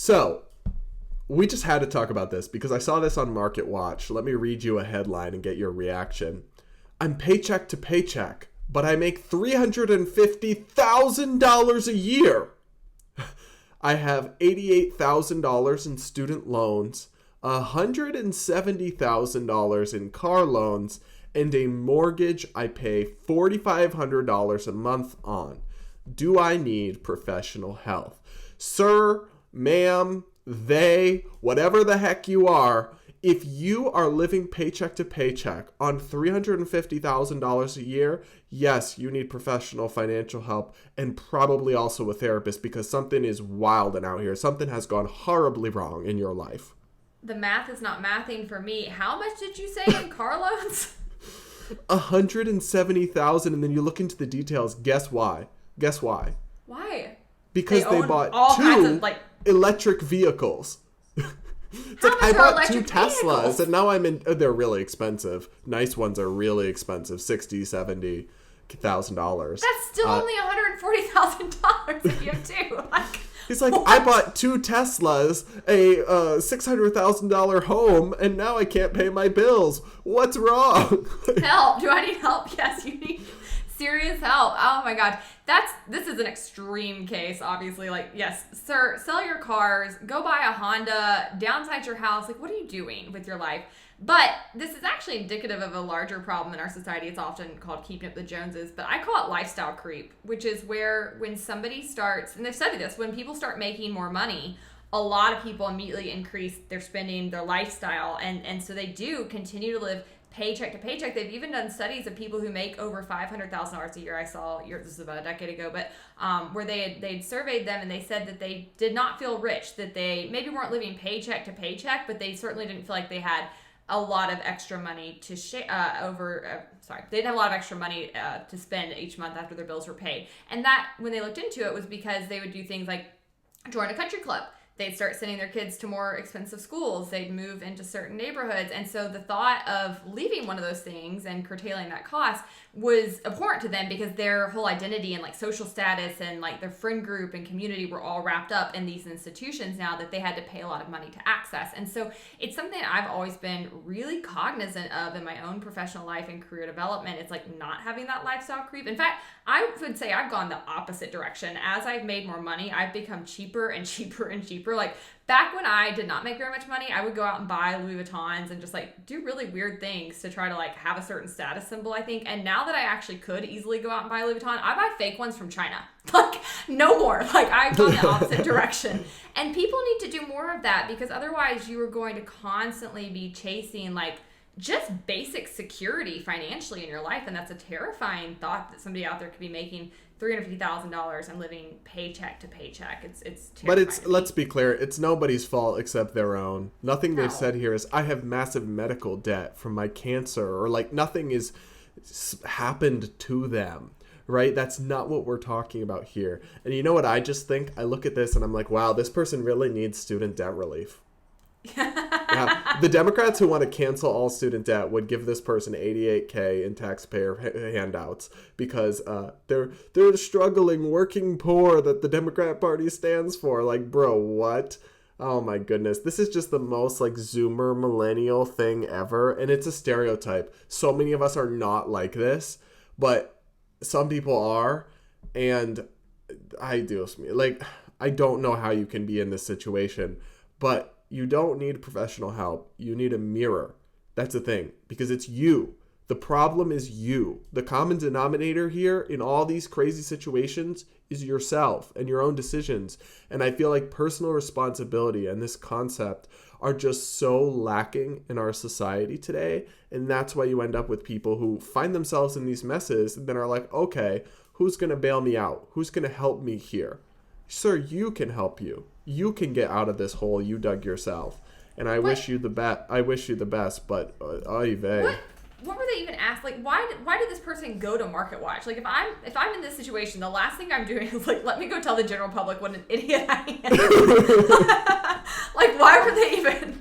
So, we just had to talk about this because I saw this on Marketwatch. Let me read you a headline and get your reaction. I'm paycheck to paycheck, but I make $350,000 a year. I have $88,000 in student loans, $170,000 in car loans, and a mortgage I pay $4,500 a month on. Do I need professional help? Sir, ma'am, they, whatever the heck you are, if you are living paycheck to paycheck on $350,000 a year, yes, you need professional financial help and probably also a therapist because something is wilding out here. Something has gone horribly wrong in your life. The math is not mathing for me. How much did you say in car loans? $170,000, and then you look into the details. Guess why? Why? Because they bought all two kinds of, electric vehicles. It's How like much I are bought two electric Teslas, vehicles? and now I'm in. They're really expensive. Nice ones are really expensive, $60,000-$70,000. That's still only $140,000 if you have two. He's like, what? I bought two Teslas, a $600,000 home, and now I can't pay my bills. What's wrong? Help. Do I need help? Yes, you need serious help. Oh my God. This is an extreme case, obviously. Yes, sir, sell your cars, go buy a Honda, downsize your house. What are you doing with your life? But this is actually indicative of a larger problem in our society. It's often called keeping up with the Joneses, but I call it lifestyle creep, which is where when somebody starts, and they've studied this, when people start making more money, a lot of people immediately increase their spending, their lifestyle, and so they do continue to live paycheck to paycheck. They've even done studies of people who make over $500,000 a year. I saw, this is about a decade ago, but where they'd surveyed them and they said that they did not feel rich, that they maybe weren't living paycheck to paycheck, but they certainly didn't feel like they had a lot of extra money to they didn't have a lot of extra money to spend each month after their bills were paid. And that, when they looked into it, was because they would do things like join a country club. They'd start sending their kids to more expensive schools. They'd move into certain neighborhoods. And so the thought of leaving one of those things and curtailing that cost was abhorrent to them because their whole identity and social status and their friend group and community were all wrapped up in these institutions now that they had to pay a lot of money to access. And so it's something I've always been really cognizant of in my own professional life and career development. It's not having that lifestyle creep. In fact, I would say I've gone the opposite direction. As I've made more money, I've become cheaper and cheaper and cheaper. Back when I did not make very much money, I would go out and buy Louis Vuittons and just do really weird things to try to have a certain status symbol, I think. And now that I actually could easily go out and buy Louis Vuitton, I buy fake ones from China. No more. I've gone the opposite direction. And people need to do more of that because otherwise you are going to constantly be chasing just basic security financially in your life. And that's a terrifying thought that somebody out there could be making $350,000 and living paycheck to paycheck. It's terrifying. But let's be clear, it's nobody's fault except their own. Nothing they've said here is, I have massive medical debt from my cancer, or nothing is happened to them, right? That's not what we're talking about here. And you know what I just think? I look at this and I'm like, wow, this person really needs student debt relief. Yeah. The Democrats who want to cancel all student debt would give this person $88,000 in taxpayer handouts because they're the struggling working poor that the Democrat Party stands for. Bro, what? Oh my goodness. This is just the most Zoomer millennial thing ever, and it's a stereotype. So many of us are not like this, but some people are, and I don't know how you can be in this situation, but you don't need professional help. You need a mirror. That's the thing, because it's you. The problem is you. The common denominator here in all these crazy situations is yourself and your own decisions. And I feel like personal responsibility and this concept are just so lacking in our society today. And that's why you end up with people who find themselves in these messes and then are like, okay, who's going to bail me out? Who's going to help me here? Sir, you can help you. You can get out of this hole you dug yourself. And I wish you the best. I wish you the best, but oy vey. What were they even asked? Why did this person go to Marketwatch? If I'm in this situation, the last thing I'm doing is let me go tell the general public what an idiot I am. Why were they even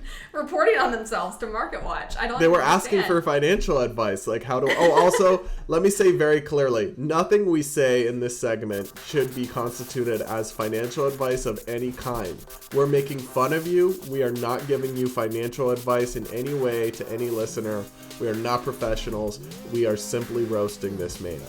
reporting on themselves to Marketwatch. I don't They were understand. asking for financial advice, like how to... Oh, also, let me say very clearly, nothing we say in this segment should be constituted as financial advice of any kind. We're making fun of you. We are not giving you financial advice in any way to any listener. We are not professionals. We are simply roasting this man.